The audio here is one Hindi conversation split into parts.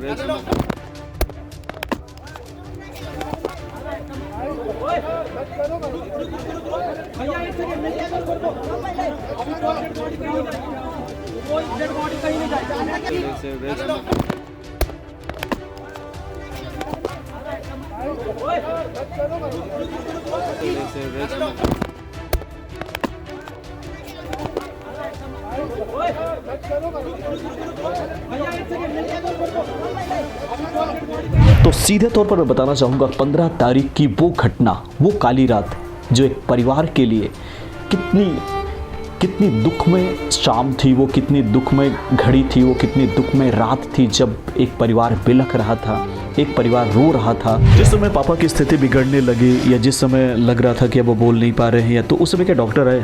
तो सीधे तौर पर मैं बताना चाहूँगा 15 तारीख की वो घटना, वो काली रात जो एक परिवार के लिए कितनी दुखमय शाम थी, वो कितनी दुखमय घड़ी थी, वो कितनी दुखमय रात थी जब एक परिवार बिलख रहा था, एक परिवार रो रहा था। जिस समय पापा की स्थिति बिगड़ने लगी या जिस समय लग रहा था कि अब वो बोल नहीं पा रहे हैं, तो उस समय क्या डॉक्टर आए?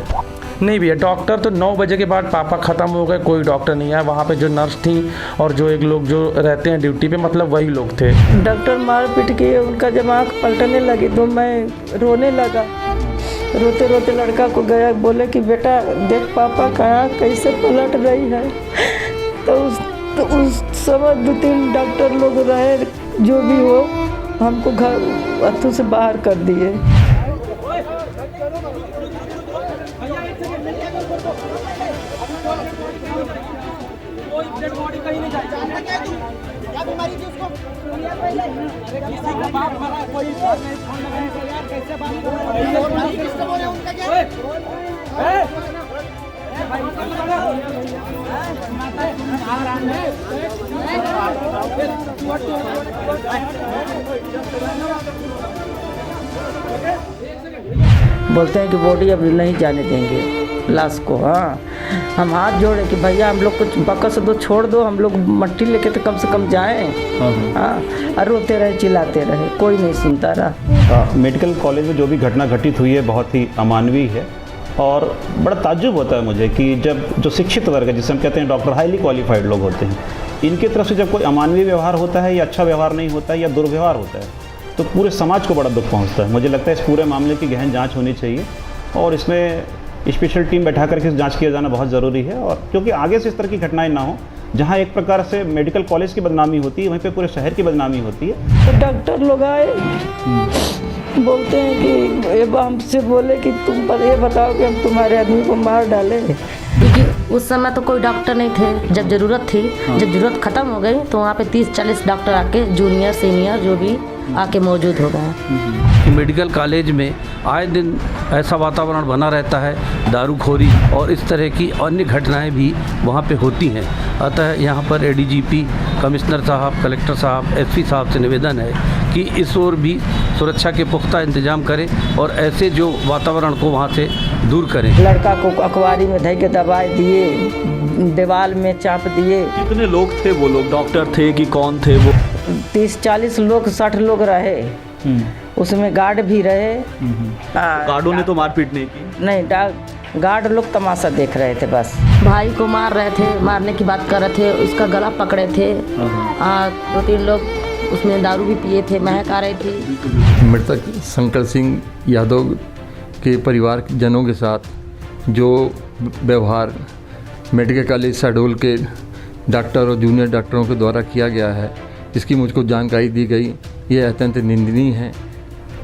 नहीं भैया, डॉक्टर तो 9 बजे के बाद पापा ख़त्म हो गए, कोई डॉक्टर नहीं आया। वहाँ पे जो नर्स थी और जो एक लोग जो रहते हैं ड्यूटी पे, मतलब वही लोग थे। डॉक्टर मार पीट के उनका जब आँख पलटने लगी तो मैं रोने लगा। रोते रोते लड़का को गया, बोले कि बेटा देख पापा कहाँ कैसे पलट रही है। तो उस समय 2-3 डॉक्टर लोग रहे, जो भी हो, हमको घर अथू से बाहर कर दिए। बोलते हैं कि बॉडी अब नहीं जाने देंगे लाश को। हाँ, हम हाथ जोड़े कि भैया हम लोग कुछ बकस दो, छोड़ दो, हम लोग मट्टी लेके तो कम से कम जाएं। हाँ, और रोते रहे, चिल्लाते रहे, कोई नहीं सुनता रहा। मेडिकल कॉलेज में जो भी घटना घटित हुई है बहुत ही अमानवीय है और बड़ा ताज्जुब होता है मुझे कि जब जो शिक्षित वर्ग है, जिसे हम कहते हैं डॉक्टर, हाईली क्वालिफाइड लोग होते हैं, इनकी तरफ से जब कोई अमानवीय व्यवहार होता है या अच्छा व्यवहार नहीं होता है या दुर्व्यवहार होता है तो पूरे समाज को बड़ा दुख पहुंचता है। मुझे लगता है इस पूरे मामले की गहन जांच होनी चाहिए और इसमें स्पेशल टीम बैठा करके जांच किया जाना बहुत ज़रूरी है। और क्योंकि आगे से इस तरह की घटनाएं ना हो, जहां एक प्रकार से मेडिकल कॉलेज की बदनामी होती है, वहीं पे पूरे शहर की बदनामी होती है। तो डॉक्टर लोग आए, बोलते हैं कि एवं हमसे बोले कि तुम पर ये बताओ कि हम तुम्हारे आदमी को मार डाले। क्योंकि उस समय तो कोई डॉक्टर नहीं थे जब ज़रूरत थी। जब ज़रूरत ख़त्म हो गई तो वहाँ पे 30-40 डॉक्टर आके, जूनियर सीनियर जो भी आके मौजूद हो गए। मेडिकल कॉलेज में आए दिन ऐसा वातावरण बना रहता है, दारूखोरी और इस तरह की अन्य घटनाएं भी वहाँ पे होती हैं। अतः यहाँ पर एडीजीपी, कमिश्नर साहब, कलेक्टर साहब, एसपी साहब से निवेदन है कि इस ओर भी सुरक्षा के पुख्ता इंतजाम करें और ऐसे जो वातावरण को वहाँ से दूर करें। लड़का को अखबारी में धइ के दबाए दिए, दीवार में चाप दिए। कितने लोग थे वो लोग? डॉक्टर थे कि कौन थे वो? 30-40 लोग, 60 लोग रहे। उसमें गार्ड भी रहे। गार्डों ने तो मारपीट नहीं की? नहीं, गार्ड लोग तमाशा देख रहे थे बस। भाई को मार रहे थे, मारने की बात कर रहे थे, उसका गला पकड़े थे। 2-3 लोग उसमें दारू भी पिए थे, महक आ रही थी। मृतक शंकर सिंह यादव के परिवार जनों के साथ जो व्यवहार मेडिकल कॉलेज शहडोल के डॉक्टर और जूनियर डॉक्टरों के द्वारा किया गया है, इसकी मुझको जानकारी दी गई। ये अत्यंत निंदनीय है।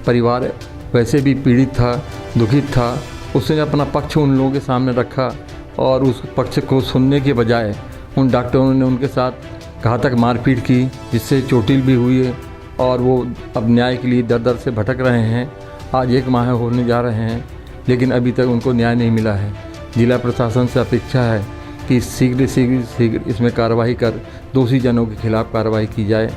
परिवार वैसे भी पीड़ित था, दुखित था। उसने अपना पक्ष उन लोगों के सामने रखा और उस पक्ष को सुनने के बजाय उन डॉक्टरों ने उनके साथ घातक मारपीट की, जिससे चोटिल भी हुई है और वो अब न्याय के लिए दर दर से भटक रहे हैं। आज 1 माह होने जा रहे हैं लेकिन अभी तक उनको न्याय नहीं मिला है। जिला प्रशासन से अपेक्षा है कि शीघ्र इसमें कार्रवाई कर दोषी जनों के खिलाफ कार्रवाई की जाए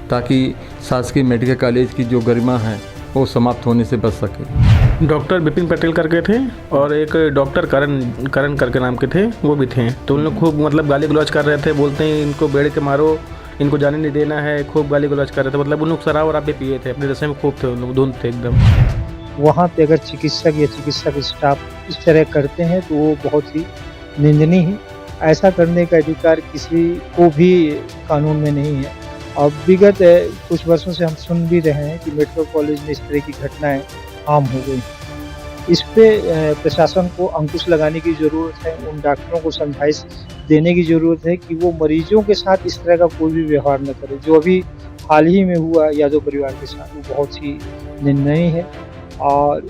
ताकि शासकीय मेडिकल कॉलेज की जो गरिमा है वो समाप्त होने से बच सके। डॉक्टर विपिन पटेल करके थे और एक डॉक्टर करण करके नाम के थे, वो भी थे। तो उन लोग खूब मतलब गाली गलौज कर रहे थे, बोलते हैं इनको बेड़ के मारो, इनको जाने नहीं देना है, खूब गाली गलौज कर रहे थे। मतलब उन लोग शराब वराब भी पिए थे, अपने दशे में खूब थे, उन लोग धुंध थे एकदम। वहाँ पे अगर चिकित्सक या चिकित्सक स्टाफ इस तरह करते हैं तो वो बहुत ही निंदनीय है। ऐसा करने का अधिकार किसी को भी कानून में नहीं है। और विगत कुछ वर्षों से हम सुन भी रहे हैं कि मेडिकल कॉलेज में इस तरह की घटनाएं आम हो गई। इस पे प्रशासन को अंकुश लगाने की ज़रूरत है। उन डॉक्टरों को समझाइश देने की ज़रूरत है कि वो मरीजों के साथ इस तरह का कोई भी व्यवहार न करे। जो अभी हाल ही में हुआ यादव परिवार के साथ, वो बहुत ही निंदनीय है और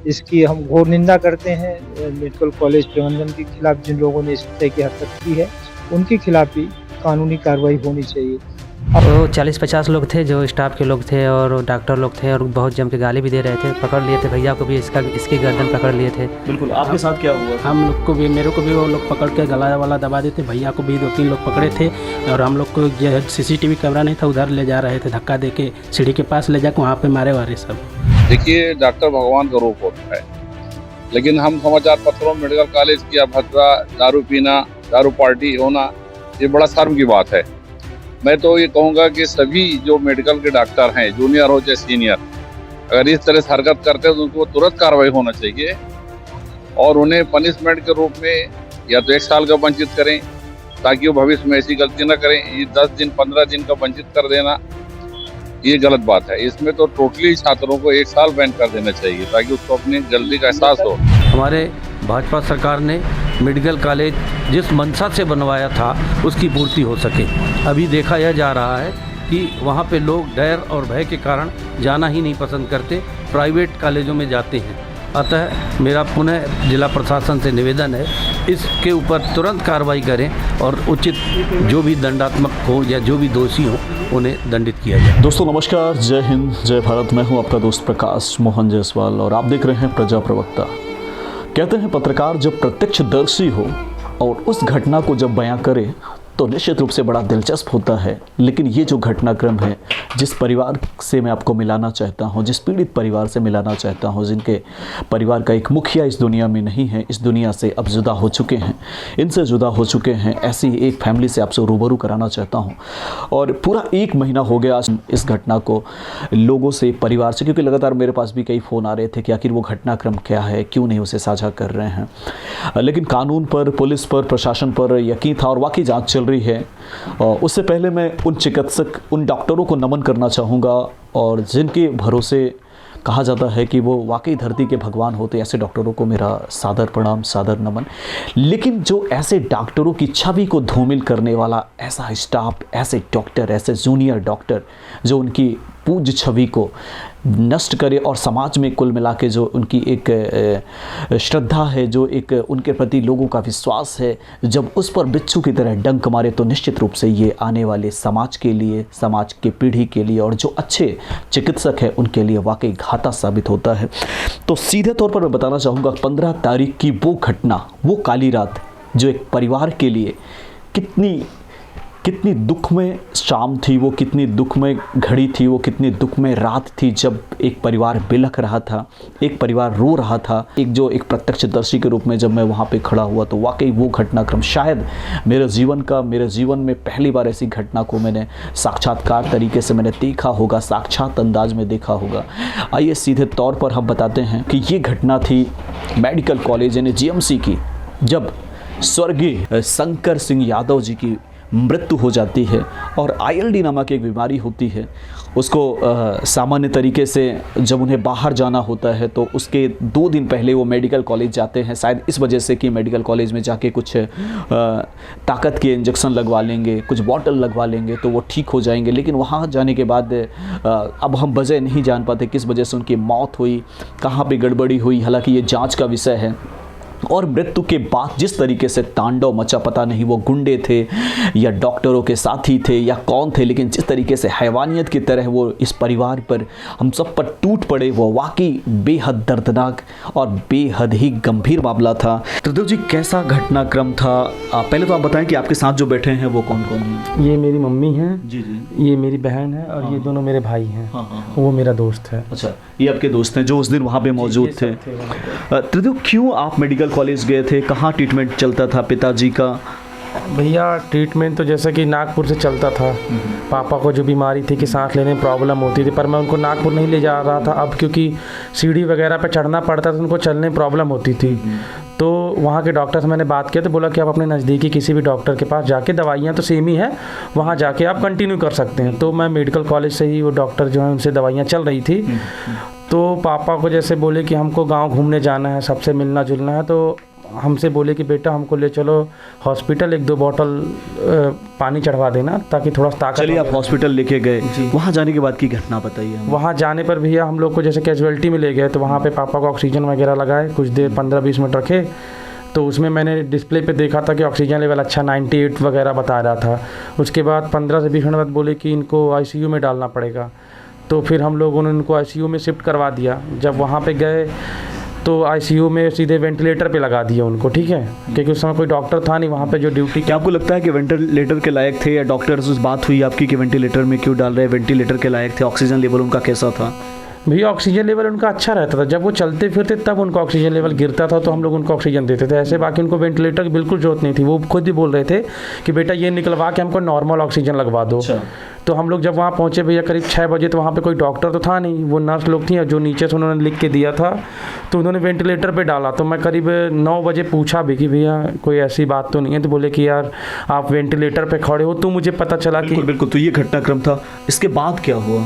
इसकी हम घोर निंदा करते हैं। मेडिकल कॉलेज प्रबंधन के खिलाफ जिन लोगों ने इस तरह की हरकत की है, उनके खिलाफ भी कानूनी कार्रवाई होनी चाहिए। वो 40-50 लोग थे जो स्टाफ के लोग थे और डॉक्टर लोग थे और बहुत जम के गाली भी दे रहे थे। पकड़ लिए थे भैया को भी, इसकी गर्दन पकड़ लिए थे। बिल्कुल। आपके साथ क्या हुआ? हम लोग को भी, मेरे को भी वो लोग पकड़ के गला वाला दबा देते। भैया को भी 2-3 लोग पकड़े थे और हम लोग को जो CCTV कैमरा नहीं था, उधर ले जा रहे थे, धक्का दे के सीढ़ी के पास ले जाकर वहाँ पे मारे वारे सब। देखिए, डॉक्टर भगवान का रूप होता है, लेकिन हम समाचार पत्रों में मेडिकल कॉलेज की अभद्रा, दारू पीना, दारू पार्टी होना, ये बड़ा शर्म की बात है। मैं तो ये कहूँगा कि सभी जो मेडिकल के डॉक्टर हैं, जूनियर हो चाहे सीनियर, अगर इस तरह से हरकत करते हैं तो उनको तुरंत कार्रवाई होना चाहिए और उन्हें पनिशमेंट के रूप में या तो 1 साल का वंचित करें ताकि वो भविष्य में ऐसी गलती न करें। ये 10 दिन 15 दिन का वंचित कर देना ये गलत बात है। इसमें तो टोटली छात्रों को 1 साल बैन कर देना चाहिए ताकि उसको अपनी गलती का एहसास हो। हमारे भाजपा सरकार ने मेडिकल कॉलेज जिस मंशा से बनवाया था उसकी पूर्ति हो सके। अभी देखा यह जा रहा है कि वहाँ पे लोग डर और भय के कारण जाना ही नहीं पसंद करते, प्राइवेट कॉलेजों में जाते हैं। अतः मेरा पुनः जिला प्रशासन से निवेदन है, इसके ऊपर तुरंत कार्रवाई करें और उचित जो भी दंडात्मक हो या जो भी दोषी हो उन्हें दंडित किया जाए। दोस्तों नमस्कार, जय हिंद, जय भारत। मैं हूं आपका दोस्त प्रकाश मोहन जायसवाल और आप देख रहे हैं प्रजा प्रवक्ता। कहते हैं पत्रकार जब प्रत्यक्षदर्शी हो और उस घटना को जब बयां करे तो निश्चित रूप से बड़ा दिलचस्प होता है। लेकिन ये जो घटनाक्रम है, जिस परिवार से मैं आपको मिलाना चाहता हूँ, जिस पीड़ित परिवार से मिलाना चाहता हूँ, जिनके परिवार का एक मुखिया इस दुनिया में नहीं है, इस दुनिया से अब जुदा हो चुके हैं, इनसे जुदा हो चुके हैं, ऐसी एक फैमिली से आपसे रूबरू कराना चाहता हूँ। और पूरा 1 महीना हो गया इस घटना को लोगों से, परिवार से, क्योंकि लगातार मेरे पास भी कई फ़ोन आ रहे थे कि आखिर वो घटनाक्रम क्या है, क्यों नहीं उसे साझा कर रहे हैं। लेकिन कानून पर, पुलिस पर, प्रशासन पर यकीन था और वाकई जाँच चल रही है। और उससे पहले मैं उन चिकित्सक, उन डॉक्टरों को नमन करना चाहूँगा और जिनके भरोसे कहा जाता है कि वो वाकई धरती के भगवान होते, ऐसे डॉक्टरों को मेरा सादर प्रणाम, सादर नमन। लेकिन जो ऐसे डॉक्टरों की छवि को धूमिल करने वाला ऐसा स्टाफ, ऐसे डॉक्टर, ऐसे जूनियर डॉक्टर जो उनकी पूज्य छवि को नष्ट करे और समाज में कुल मिला के जो उनकी एक श्रद्धा है, जो एक उनके प्रति लोगों का विश्वास है, जब उस पर बिच्छू की तरह डंक मारे तो निश्चित रूप से ये आने वाले समाज के लिए, समाज के पीढ़ी के लिए और जो अच्छे चिकित्सक हैं उनके लिए वाकई घाटा साबित होता है। तो सीधे तौर पर मैं बताना चाहूँगा 15 तारीख की वो घटना, वो काली रात जो एक परिवार के लिए कितनी दुखमय शाम थी, वो कितनी दुखमय घड़ी थी, वो कितनी दुखमय रात थी जब एक परिवार बिलख रहा था, एक परिवार रो रहा था। एक प्रत्यक्षदर्शी के रूप में जब मैं वहाँ पे खड़ा हुआ तो वाकई वो घटनाक्रम शायद मेरे जीवन में पहली बार ऐसी घटना को मैंने साक्षात्कार तरीके से मैंने देखा होगा, साक्षात अंदाज में देखा होगा। आइए सीधे तौर पर हम बताते हैं कि ये घटना थी मेडिकल कॉलेज यानी GMC की, जब स्वर्गीय शंकर सिंह यादव जी की मृत्यु हो जाती है और ILD नामक एक बीमारी होती है। उसको सामान्य तरीके से जब उन्हें बाहर जाना होता है तो उसके 2 दिन पहले वो मेडिकल कॉलेज जाते हैं, शायद इस वजह से कि मेडिकल कॉलेज में जाके कुछ ताकत के इंजेक्शन लगवा लेंगे, कुछ बॉटल लगवा लेंगे तो वो ठीक हो जाएंगे। लेकिन वहाँ जाने के बाद अब हम वजह नहीं जान पाते किस वजह से उनकी मौत हुई, कहाँ पे गड़बड़ी हुई, हालांकि ये जांच का विषय है। और मृत्यु के बाद जिस तरीके से तांडव मचा, पता नहीं वो गुंडे थे या डॉक्टरों के साथी थे या कौन थे, लेकिन जिस तरीके से हैवानियत की तरह वो इस परिवार पर, हम सब पर टूट पड़े, वो वाकई बेहद दर्दनाक और बेहद ही गंभीर मामला था। त्रिदेव जी, कैसा घटनाक्रम था? पहले तो आप बताएं कि आपके साथ जो बैठे हैं वो कौन कौन हैं? ये मेरी मम्मी हैं जी, ये मेरी बहन है और ये दोनों मेरे भाई हैं। वो मेरा दोस्त है। अच्छा, ये आपके दोस्त हैं जो उस दिन वहाँ पे मौजूद थे। त्रिदेव, क्यों आप मेडिकल कॉलेज गए थे? कहाँ ट्रीटमेंट चलता था पिताजी का? भैया ट्रीटमेंट तो जैसे कि नागपुर से चलता था। पापा को जो बीमारी थी कि सांस लेने में प्रॉब्लम होती थी, पर मैं उनको नागपुर नहीं ले जा रहा था। अब क्योंकि सीढ़ी वगैरह पे चढ़ना पड़ता था, उनको चलने में प्रॉब्लम होती थी। तो वहाँ के डॉक्टर से मैंने बात किया तो बोला कि आप अपने नज़दीकी किसी भी डॉक्टर के पास जाके, दवाइयाँ तो सेम ही है, वहाँ जाके आप कंटिन्यू कर सकते हैं। तो मैं मेडिकल कॉलेज से ही, वो डॉक्टर जो है उनसे दवाइयाँ चल रही थी। तो तो पापा को जैसे बोले कि हमको गांव घूमने जाना है, सबसे मिलना जुलना है, तो हमसे बोले कि बेटा हमको ले चलो हॉस्पिटल, 1-2 बॉटल पानी चढ़वा देना ताकि थोड़ा ताकत। चलिए आप हॉस्पिटल लेके गए, वहाँ जाने के बाद की घटना बताइए। वहाँ जाने पर भैया हम लोग को जैसे कैजुअलिटी में ले गए, तो वहाँ पे पापा को ऑक्सीजन वगैरह लगाए, कुछ देर 15-20 मिनट रखे, तो उसमें मैंने डिस्प्ले पे देखा था कि ऑक्सीजन लेवल अच्छा 98 वगैरह बता रहा था। उसके बाद 15 से 20 मिनट बाद बोले कि इनको आईसीयू में डालना पड़ेगा, तो फिर हम लोगों ने उनको आईसीयू में शिफ्ट करवा दिया। जब वहाँ पे गए तो आईसीयू में सीधे वेंटिलेटर पे लगा दिया उनको, ठीक है, क्योंकि उस समय कोई डॉक्टर था नहीं वहाँ पे जो ड्यूटी। क्या आपको लगता है कि वेंटिलेटर के लायक थे, या डॉक्टर से बात हुई आपकी कि वेंटिलेटर में क्यों डाल रहे हैं, वेंटिलेटर के लायक थे, ऑक्सीजन लेवल उनका कैसा था? भैया ऑक्सीजन लेवल उनका अच्छा रहता था, जब वो चलते फिरते तब उनका ऑक्सीजन लेवल गिरता था तो हम लोग उनको ऑक्सीजन देते थे, ऐसे बाकी उनको वेंटिलेटर की बिल्कुल जरूरत नहीं थी। वो खुद ही बोल रहे थे कि बेटा ये निकलवा के हमको नॉर्मल ऑक्सीजन लगवा दो। तो हम लोग जब वहाँ पहुँचे भैया करीब 6 बजे, तो वहाँ पे कोई डॉक्टर तो था नहीं, वो नर्स लोग थी जो नीचे से उन्होंने लिख के दिया था, तो उन्होंने वेंटिलेटर पे डाला। तो मैं करीब 9 बजे पूछा भी कि भैया कोई ऐसी बात तो नहीं है, तो बोले कि यार आप वेंटिलेटर पे खड़े हो, तो मुझे पता चला कि बिल्कुल। तो ये घटनाक्रम था, इसके बाद क्या हुआ?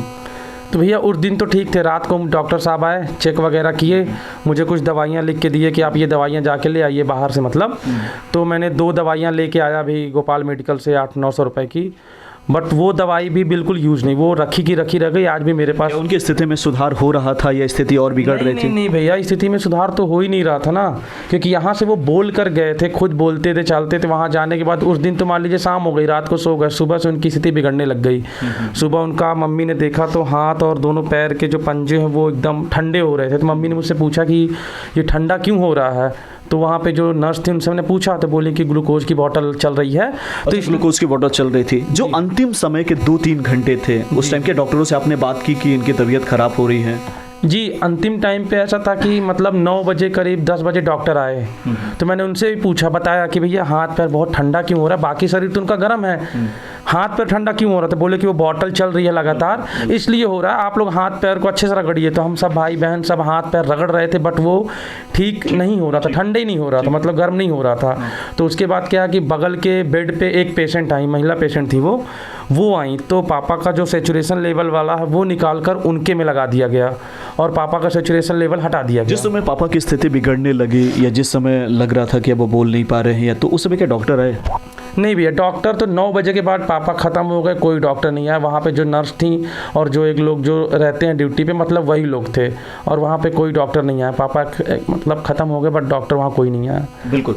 तो भैया उस दिन तो ठीक थे, रात को डॉक्टर साहब आए, चेक वगैरह किए, मुझे कुछ दवाइयाँ लिख के दिए कि आप ये दवाइयाँ जाके ले आइए बाहर से, मतलब। तो मैंने 2 दवाइयाँ लेके आया भी गोपाल मेडिकल से 800-900 रुपए की, बट वो दवाई भी बिल्कुल यूज़ नहीं, वो रखी की रखी रह गई, आज भी मेरे पास। उनकी स्थिति में सुधार हो रहा था या स्थिति और बिगड़ रही थी? नहीं भैया, स्थिति में सुधार तो हो ही नहीं रहा था ना, क्योंकि यहाँ से वो बोल कर गए थे, खुद बोलते थे, चलते थे। वहाँ जाने के बाद उस दिन तो मान लीजिए शाम हो गई, रात को सो गए, सुबह से उनकी स्थिति बिगड़ने लग गई। सुबह उनका मम्मी ने देखा तो हाथ और दोनों पैर के जो पंजे हैं वो एकदम ठंडे हो रहे थे। तो मम्मी ने मुझसे पूछा कि ये ठंडा क्यों हो रहा है, तो वहाँ पे जो नर्स थी उनसे मैंने पूछा, तो बोली कि ग्लूकोज की बोतल चल रही है। तो इस ग्लूकोज की बोतल चल रही थी। जो अंतिम समय के 2-3 घंटे थे, उस टाइम के डॉक्टरों से आपने बात की कि इनकी तबीयत खराब हो रही है? जी, अंतिम टाइम पे ऐसा था कि मतलब 9 बजे करीब 10 बजे डॉक्टर आए, तो मैंने उनसे भी पूछा, बताया कि भैया हाथ पैर बहुत ठंडा क्यों हो रहा है, बाकी शरीर तो उनका गर्म है, हाथ पैर ठंडा क्यों हो रहा था? बोले कि वो बॉटल चल रही है लगातार, इसलिए हो रहा है, आप लोग हाथ पैर को अच्छे से रगड़िए। तो हम सब भाई बहन सब हाथ पैर रगड़ रहे थे, बट वो ठीक नहीं हो रहा था, ठंडा ही नहीं हो रहा था, मतलब गर्म नहीं हो रहा था। तो उसके बाद क्या कि बगल के बेड पे एक पेशेंट आई, महिला पेशेंट थी वो आई, तो पापा का जो सेचुरेशन लेवल वाला है वो निकाल कर उनके में लगा दिया गया और पापा का सेचुरेशन लेवल हटा दिया गया। जिस समय पापा की स्थिति बिगड़ने लगी या जिस समय लग रहा था कि अब वो बोल नहीं पा रहे हैं, या तो उस समय क्या डॉक्टर आए? नहीं भैया, डॉक्टर तो 9 बजे के बाद पापा ख़त्म हो गए, कोई डॉक्टर नहीं आया। वहाँ पे जो नर्स थी और जो एक लोग जो रहते हैं ड्यूटी पे, मतलब वही लोग थे, और वहाँ पे कोई डॉक्टर नहीं आया। पापा मतलब ख़त्म हो गए, बट डॉक्टर वहाँ कोई नहीं आया। बिल्कुल।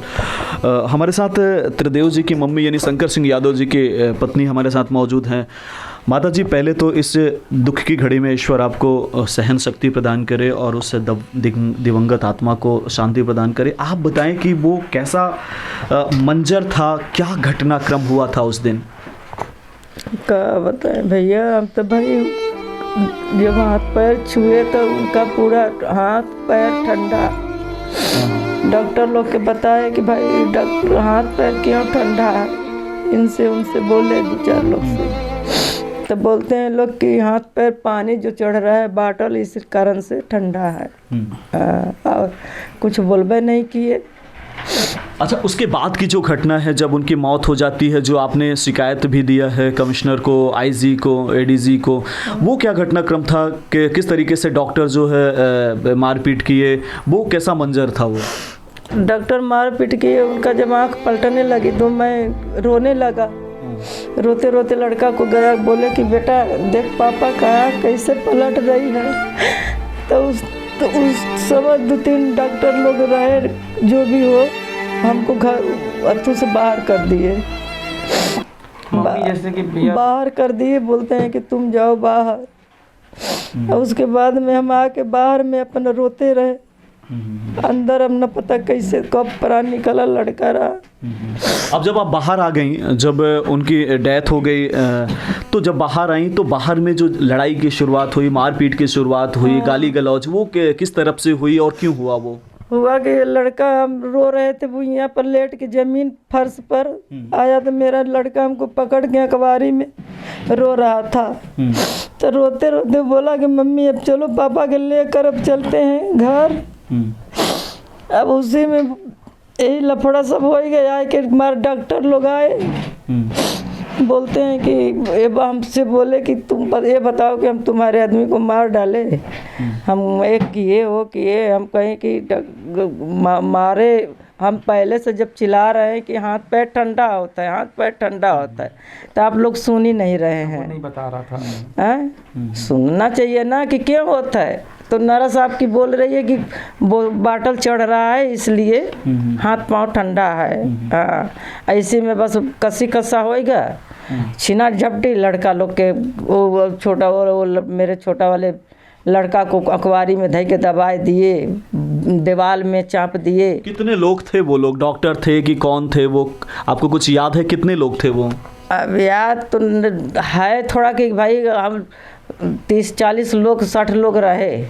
हमारे साथ त्रिदेव जी की मम्मी यानी शंकर सिंह यादव जी की पत्नी हमारे साथ मौजूद हैं। माता जी, पहले तो इस दुख की घड़ी में ईश्वर आपको सहन शक्ति प्रदान करे और उस दिवंगत आत्मा को शांति प्रदान करे। आप बताएं कि वो कैसा मंजर था, क्या घटनाक्रम हुआ था उस दिन? क्या बताएं भैया, हम तो भाई जब हाथ पैर छुए तो उनका पूरा हाथ पैर ठंडा। डॉक्टर लोग के बताए कि भाई डॉक्टर हाथ पैर क्यों ठंडा है, इनसे उनसे बोले 2-4 लोग से, तो बोलते हैं लोग कि हाथ पैर पानी जो चढ़ रहा है बाटल इस कारण से ठंडा है। और कुछ बोलबे नहीं किए। अच्छा, उसके बाद की जो घटना है जब उनकी मौत हो जाती है, जो आपने शिकायत भी दिया है कमिश्नर को, आईजी को, एडीजी को, वो क्या घटनाक्रम था कि किस तरीके से डॉक्टर जो है मारपीट किए, वो कैसा मंजर था? वो डॉक्टर मारपीट किए, उनका जब आँख पलटने लगी तो मैं रोने लगा। रोते रोते लड़का को गया, बोले कि बेटा देख पापा कहाँ कैसे पलट रही है। तो उस समय 2-3 डॉक्टर लोग रहे, जो भी हो, हमको घर अथू से बाहर कर दिए, जैसे कि बाहर कर दिए। बोलते हैं कि तुम जाओ बाहर। और उसके बाद में हम आके बाहर में अपना रोते रहे। अंदर हम न पता कैसे कब प्राण निकला, लड़का रहा। अब जब आप बाहर आ गई, जब उनकी डेथ हो गई, तो जब बाहर आई तो बाहर में जो लड़ाई की शुरुआत हुई, मारपीट की शुरुआत हुई, गाली गलौज, वो किस तरफ से हुई और क्यों हुआ? वो हुआ कि लड़का, हम रो रहे थे, वो यहाँ पर लेट के जमीन फर्श पर आया, तो मेरा लड़का हमको पकड़ के अखबारी में रो रहा था। तो रोते रोते बोला कि मम्मी अब चलो पापा के लेकर अब चलते हैं घर। अब उसी में यही लफड़ा सब हो गया है कि हमारे डॉक्टर लोग आए, बोलते हैं कि ये हमसे बोले कि तुम ये बताओ कि हम तुम्हारे आदमी को मार डाले। हम एक किए वो किए, हम कहें कि मारे। हम पहले से जब चिल्ला रहे हैं कि हाथ पैर ठंडा होता है, हाथ पैर ठंडा होता है, तो आप लोग सुन ही नहीं रहे हैं। नहीं बता रहा था सुनना चाहिए ना कि क्यों होता है। तो नर्स आपकी बोल रही है कि बाटल चढ़ रहा है इसलिए हाथ पांव ठंडा है। हाँ, ऐसे में बस कसी कसा होएगा, छीना झपटी लड़का लोग के वो छोटा वो मेरे छोटा वाले लड़का को अखबारी में धई के दबाए दिए, दीवार में चाप दिए। कितने लोग थे वो लोग? डॉक्टर थे कि कौन थे वो? आपको कुछ याद है कितने लोग थे वो? अब याद तो है थोड़ा कि भाई हम 30-40 लोग 60 लोग रहे,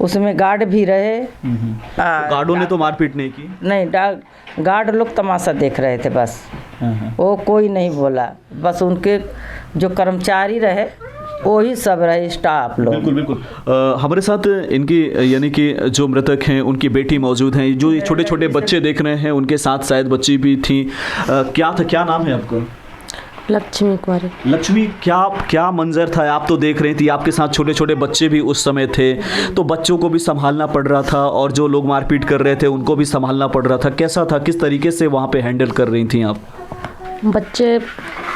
उसमें गार्ड भी रहे। तो गार्डों ने तो मारपीट नहीं की? नहीं, गार्ड लोग तमाशा देख रहे थे बस। वो कोई नहीं बोला, बस उनके जो कर्मचारी रहे वही सब रहे, स्टाफ लोग। बिल्कुल बिल्कुल। हमारे साथ इनकी यानी कि जो मृतक हैं उनकी बेटी मौजूद हैं। जो ये छोटे छोटे बच्चे देख रहे हैं उनके साथ शायद बच्ची भी थी। क्या नाम है आपका? लक्ष्मी कुमारी। लक्ष्मी, क्या मंजर था? आप तो देख रही थी, आपके साथ छोटे छोटे बच्चे भी उस समय थे, तो बच्चों को भी संभालना पड़ रहा था और जो लोग मारपीट कर रहे थे उनको भी संभालना पड़ रहा था। कैसा था, किस तरीके से वहाँ पे हैंडल कर रही थी आप? बच्चे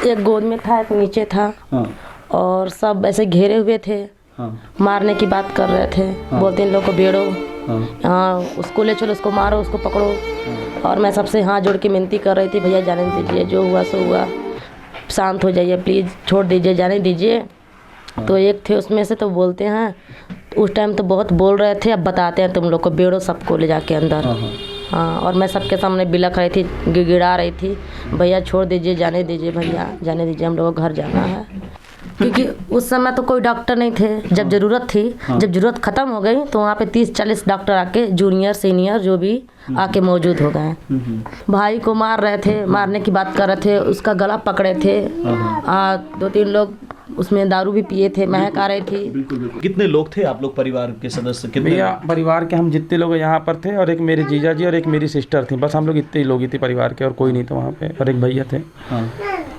एक गोद में था, एक नीचे था। हाँ। और सब ऐसे घेरे हुए थे। हाँ। मारने की बात कर रहे थे। हाँ। बोलते इन लोग को बेड़ो। हाँ। उसको ले चलो, उसको मारो, उसको पकड़ो। हाँ। और मैं सबसे हाथ जोड़ के विनती कर रही थी, भैया जाने दीजिए, जो हुआ सो हुआ, शांत हो जाइए प्लीज़, छोड़ दीजिए, जाने दीजिए। हाँ। तो एक थे उसमें से, तो बोलते हैं उस टाइम तो बहुत बोल रहे थे, अब बताते हैं तुम लोग को, बेड़ो सबको ले जाके अंदर। हाँ। और मैं सबके सामने बिलख रही थी, गिड़गिड़ा रही थी, भैया छोड़ दीजिए, जाने दीजिए, भैया जाने दीजिए, हम लोग को घर जाना है। क्योंकि उस समय तो कोई डॉक्टर नहीं थे, जब ज़रूरत थी। हाँ। जब ज़रूरत ख़त्म हो गई तो वहाँ पे 30-40 डॉक्टर आके, जूनियर सीनियर जो भी आके मौजूद हो गए। भाई को मार रहे थे, मारने की बात कर रहे थे, उसका गला पकड़े थे। 2-3 लोग उसमें दारू भी पिए थे, महक आ रही थी। बिल्कुल। कितने लोग थे आप लोग परिवार के सदस्य? कितने? भैया परिवार के हम जितने लोग यहाँ पर थे, और एक मेरे जीजा जी और एक मेरी सिस्टर थी, बस हम लोग इतने ही लोग ही थे परिवार के, और कोई नहीं था वहाँ पे, और एक भैया थे। हाँ।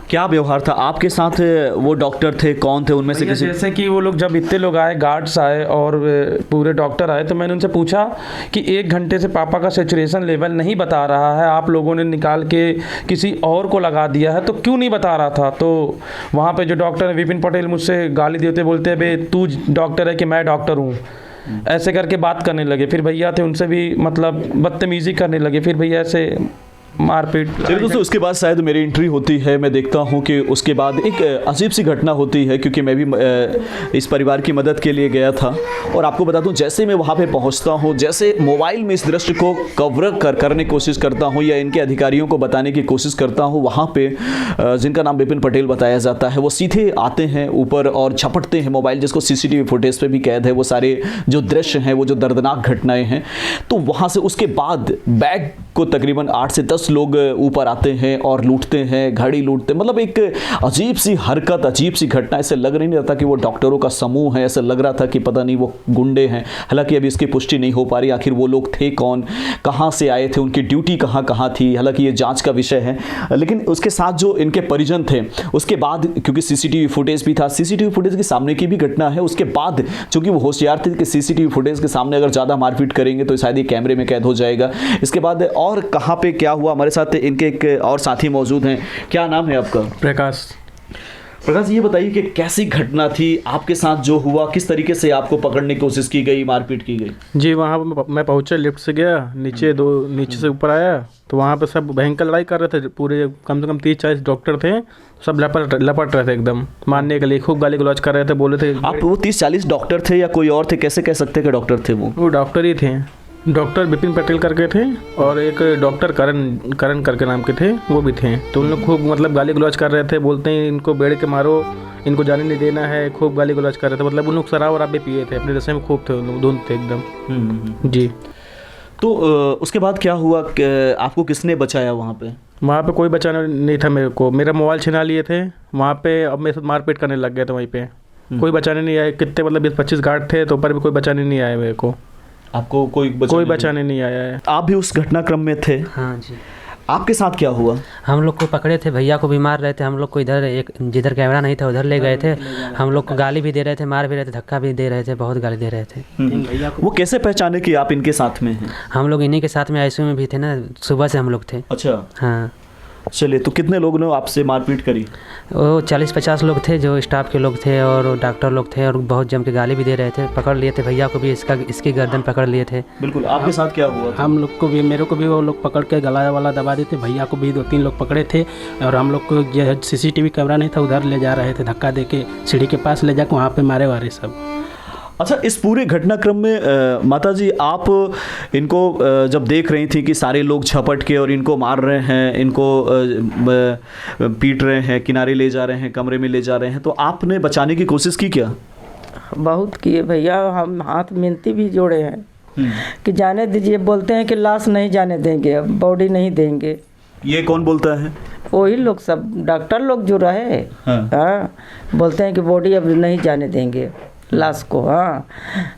क्या व्यवहार था आपके साथ? वो डॉक्टर थे, कौन थे उनमें से किसी? जैसे कि वो लोग जब इतने लोग आए, गार्ड्स आए और पूरे डॉक्टर आए, तो मैंने उनसे पूछा कि 1 घंटे से पापा का सैचुरेशन लेवल नहीं बता रहा है, आप लोगों ने निकाल के किसी और को लगा दिया है, तो क्यों नहीं बता रहा था? तो वहाँ पे जो डॉक्टर है विपिन पटेल मुझसे गाली देते, बोलते हैं बे तू डॉक्टर है कि मैं डॉक्टर हूँ, ऐसे करके बात करने लगे। फिर भैया थे, उनसे भी मतलब बदतमीजी करने लगे, फिर भैया ऐसे मारपीट। चलिए दोस्तों, उसके बाद शायद मेरी एंट्री होती है। मैं देखता हूं कि उसके बाद एक अजीब सी घटना होती है, क्योंकि मैं भी इस परिवार की मदद के लिए गया था। और आपको बता दूं, जैसे मैं वहां पे पहुंचता हूं, जैसे मोबाइल में इस दृश्य को कवर करने की कोशिश करता हूं या इनके अधिकारियों को बताने की कोशिश करता हूं, वहाँ पे जिनका नाम विपिन पटेल बताया जाता है, वो सीधे आते हैं ऊपर और झपटते हैं मोबाइल, जिसको CCTV फुटेज पर भी कैद है, वो सारे जो दृश्य हैं, वो जो दर्दनाक घटनाएँ हैं। तो वहाँ से उसके बाद बैग को तकरीबन 8 से 10 लोग ऊपर आते हैं और लूटते हैं, घड़ी लूटते हैं। मतलब एक अजीब सी हरकत, अजीब सी घटना। ऐसे लग नहीं रहा था कि वो डॉक्टरों का समूह है, ऐसा लग रहा था कि पता नहीं वो गुंडे हैं। हालांकि अभी इसकी पुष्टि नहीं हो पा रही, आखिर वो लोग थे कौन, कहाँ से आए थे, उनकी ड्यूटी कहाँ थी, हालांकि ये जांच का विषय है। लेकिन उसके साथ जो इनके परिजन थे, उसके बाद क्योंकि CCTV फुटेज भी था, CCTV फुटेज के सामने की भी घटना है। उसके बाद चूंकि वो होशियार थे कि CCTV फुटेज के सामने अगर ज़्यादा मारपीट करेंगे तो शायद ये कैमरे में कैद हो जाएगा। इसके बाद और कहाँ पे क्या हुआ, हमारे साथ इनके एक और साथी मौजूद हैं। क्या नाम है आपका? प्रकाश। प्रकाश, ये बताइए कि कैसी घटना थी आपके साथ जो हुआ, किस तरीके से आपको पकड़ने की कोशिश की गई, मारपीट की गई? जी, वहाँ मैं पहुँचा, लिफ्ट से गया नीचे से ऊपर आया, तो वहाँ पे सब भयंकर लड़ाई कर रहे थे। पूरे कम से कम 30-40 डॉक्टर थे, सब लपट रहे थे एकदम मारने के लिए, खूब गाली गलौज कर रहे थे, बोले थे। आप वो 30-40 डॉक्टर थे या कोई और थे? कैसे कह सकते हैं कि डॉक्टर थे? वो डॉक्टर ही थे, डॉक्टर विपिन पटेल करके थे, और एक डॉक्टर करण करके नाम के थे, वो भी थे। तो उन लोग खूब मतलब गाली गलौज कर रहे थे, बोलते हैं इनको बेड़ के मारो, इनको जाने नहीं देना है, खूब गाली गलौज कर रहे थे। मतलब उन लोग शराब वराब भी पिए थे, अपने नशे में खूब थे, उन लोग धुंध थे एकदम। जी। तो उसके बाद क्या हुआ, आपको किसने बचाया वहाँ पे? वहाँ पे कोई बचाना नहीं था मेरे को, मेरा मोबाइल छिना लिए थे वहाँ पे, अब मेरे साथ मारपीट करने लग गए थे वहीं पे। कोई बचाने नहीं आए, कितने मतलब 20-25 गार्ड थे, तो ऊपर भी कोई बचाने नहीं आए मेरे को। आपको कोई बचाने नहीं आया है? आप भी उस घटनाक्रम में थे? हाँ जी। आपके साथ क्या हुआ? हम लोग को पकड़े थे, भैया को भी मार रहे थे। हम लोग को इधर एक जिधर कैमरा नहीं था उधर ले गए थे। हम लोग को गाली भी दे रहे थे, मार भी रहे थे, धक्का भी दे रहे थे, बहुत गाली दे रहे थे। वो कैसे पहचाने कि आप इनके साथ में हैं? हम लोग इन्हीं के साथ में आईसीयू में भी थे ना, सुबह से हम लोग थे। अच्छा, हाँ। चलिए, तो कितने लोगों ने आपसे मारपीट करी? वो 40-50 लोग थे जो स्टाफ के लोग थे और डॉक्टर लोग थे, और बहुत जम के गाली भी दे रहे थे। पकड़ लिए थे भैया को भी, इसकी गर्दन पकड़ लिए थे। बिल्कुल। आपके साथ क्या हुआ था? हम लोग को भी, मेरे को भी वो लोग पकड़ के गला वाला दबा देते। भैया को भी 2-3 लोग पकड़े थे, और हम लोग को CCTV कैमरा नहीं था, उधर ले जा रहे थे, धक्का दे के सीढ़ी के पास ले जाकर वहाँ पे मारे वारे सब। अच्छा, इस पूरे घटनाक्रम में माता जी आप इनको जब देख रही थी कि सारे लोग झपट के और इनको मार रहे हैं, इनको पीट रहे हैं, किनारे ले जा रहे हैं, कमरे में ले जा रहे हैं, तो आपने बचाने की कोशिश की क्या? बहुत किए भैया, हम हाथ मिनती भी जोड़े हैं कि जाने दीजिए। बोलते हैं कि लाश नहीं जाने देंगे, अब बॉडी नहीं देंगे। ये कौन बोलता है? वही लोग सब, डॉक्टर लोग जो रहे। हाँ, बोलते हैं कि बॉडी अब नहीं जाने देंगे, लाश को। हाँ,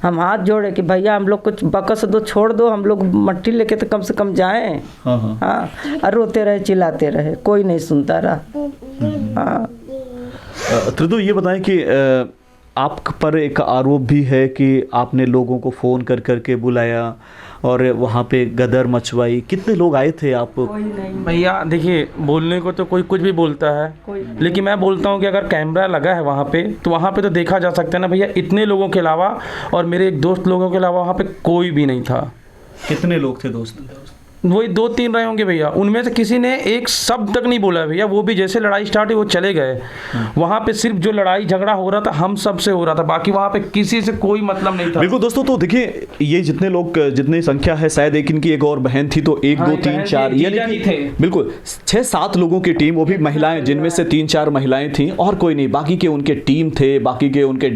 हम हाथ जोड़े कि भैया हम लोग कुछ बकस दो, छोड़ दो, हम लोग मट्टी लेके तो कम से कम जाएं। हाँ, और रोते रहे, चिल्लाते रहे, कोई नहीं सुनता रहा। हाँ। त्रिदु, ये बताएं कि आप पर एक आरोप भी है कि आपने लोगों को फ़ोन कर करके बुलाया और वहाँ पे गदर मचवाई। कितने लोग आए थे आप? भैया देखिए, बोलने को तो कोई कुछ भी बोलता है, लेकिन मैं बोलता हूँ कि अगर कैमरा लगा है वहाँ पे तो वहाँ पे तो देखा जा सकता है ना भैया। इतने लोगों के अलावा और मेरे एक दोस्त लोगों के अलावा वहाँ पे कोई भी नहीं था। कितने लोग थे दोस्त? वही 2-3 रहे होंगे भैया। उनमें से किसी ने एक शब्द तक नहीं बोला भैया। वो भी जैसे लड़ाई स्टार्ट हुई वो चले गए। वहाँ पे सिर्फ जो लड़ाई झगड़ा हो रहा था हम सब से हो रहा था, बाकी वहाँ पे किसी से कोई मतलब नहीं था। बिल्कुल दोस्तों, तो देखिए ये जितने लोग, जितनी संख्या है, शायद एक इनकी एक और बहन थी, तो 1 2 3 4 यानी थे बिल्कुल 6-7 लोगों की टीम, वो भी महिलाएं, जिनमें से 3-4 महिलाएं थीं और कोई नहीं। बाकी के उनके टीम थे, बाकी के उनके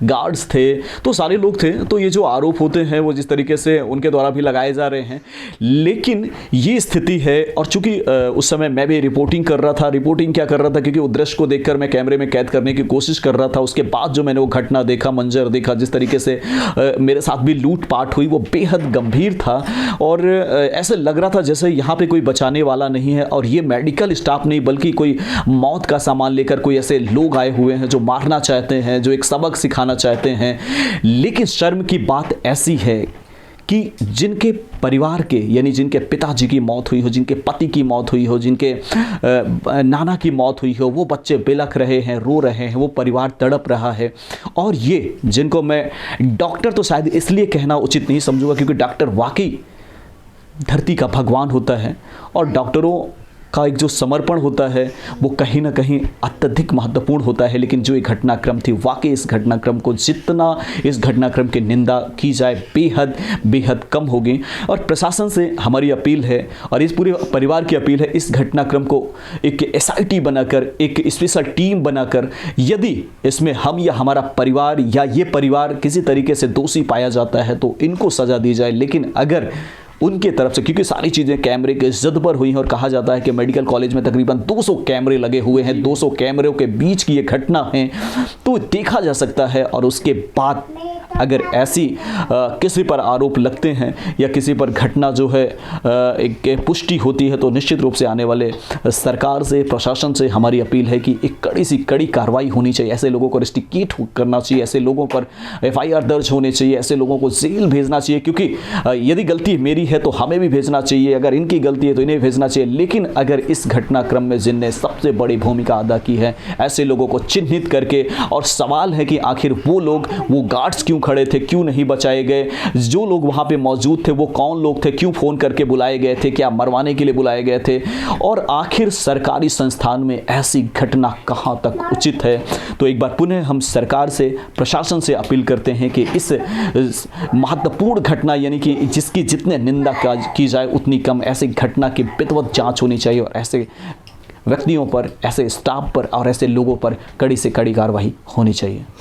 गार्ड्स थे, तो सारे लोग थे। तो ये जो आरोप होते हैं वो जिस तरीके से उनके द्वारा भी लगाए जा रहे हैं, लेकिन ये स्थिति है। और चूंकि उस समय मैं भी रिपोर्टिंग कर रहा था, रिपोर्टिंग क्या कर रहा था, क्योंकि वो दृश्य को देखकर मैं कैमरे में कैद करने की कोशिश कर रहा था। उसके बाद जो मैंने वो घटना देखा, मंजर देखा, जिस तरीके से मेरे साथ भी लूटपाट हुई, वो बेहद गंभीर था। और ऐसे लग रहा था जैसे यहाँ पे कोई बचाने वाला नहीं है, और ये मेडिकल स्टाफ नहीं बल्कि कोई मौत का सामान लेकर कोई ऐसे लोग आए हुए हैं जो मारना चाहते हैं, जो एक सबक सिखाना चाहते हैं। लेकिन शर्म की बात ऐसी है कि जिनके परिवार के, यानी जिनके पिताजी की मौत हुई हो, जिनके पति की मौत हुई हो, जिनके नाना की मौत हुई हो, वो बच्चे बिलख रहे हैं, रो रहे हैं, वो परिवार तड़प रहा है। और ये जिनको मैं डॉक्टर तो शायद इसलिए कहना उचित नहीं समझूंगा क्योंकि डॉक्टर वाकई धरती का भगवान होता है, और डॉक्टरों का एक जो समर्पण होता है वो कहीं ना कहीं अत्यधिक महत्वपूर्ण होता है। लेकिन जो ये घटनाक्रम थी, वाकई इस घटनाक्रम को जितना इस घटनाक्रम की निंदा की जाए बेहद बेहद कम होगी। और प्रशासन से हमारी अपील है और इस पूरे परिवार की अपील है, इस घटनाक्रम को एक SIT बनाकर, एक स्पेशल टीम बनाकर, यदि इसमें हम या हमारा परिवार या ये परिवार किसी तरीके से दोषी पाया जाता है तो इनको सज़ा दी जाए। लेकिन अगर उनके तरफ से, क्योंकि सारी चीज़ें कैमरे के जद पर हुई हैं और कहा जाता है कि मेडिकल कॉलेज में तकरीबन 200 कैमरे लगे हुए हैं, 200 कैमरों के बीच की ये घटना है, तो देखा जा सकता है। और उसके बाद अगर ऐसी किसी पर आरोप लगते हैं या किसी पर घटना जो है एक पुष्टि होती है, तो निश्चित रूप से आने वाले सरकार से, प्रशासन से हमारी अपील है कि एक कड़ी सी कड़ी कार्रवाई होनी चाहिए। ऐसे लोगों को रेस्ट्रिकेट करना चाहिए, ऐसे लोगों पर FIR दर्ज होने चाहिए, ऐसे लोगों को जेल भेजना चाहिए। क्योंकि यदि गलती मेरी है तो हमें भी भेजना चाहिए, अगर इनकी गलती है तो इन्हें भेजना चाहिए। लेकिन अगर इस घटनाक्रम में जिनने सबसे बड़ी भूमिका अदा की है, ऐसे लोगों को चिन्हित करके, और सवाल है कि आखिर वो लोग, वो गार्ड्स क्यों खड़े थे, क्यों नहीं बचाए गए, जो लोग वहां पे मौजूद थे वो कौन लोग थे, क्यों फोन करके बुलाए गए थे, क्या मरवाने के लिए बुलाए गए थे, और आखिर सरकारी संस्थान में ऐसी घटना कहां तक उचित है। तो एक बार पुनः हम सरकार से, प्रशासन से अपील करते हैं कि इस महत्वपूर्ण घटना, यानी कि जिसकी जितने निंदा की जाए उतनी कम, ऐसी घटना की विधिवत जांच होनी चाहिए और ऐसे व्यक्तियों पर, ऐसे स्टाफ पर और ऐसे लोगों पर कड़ी से कड़ी कार्रवाई होनी चाहिए।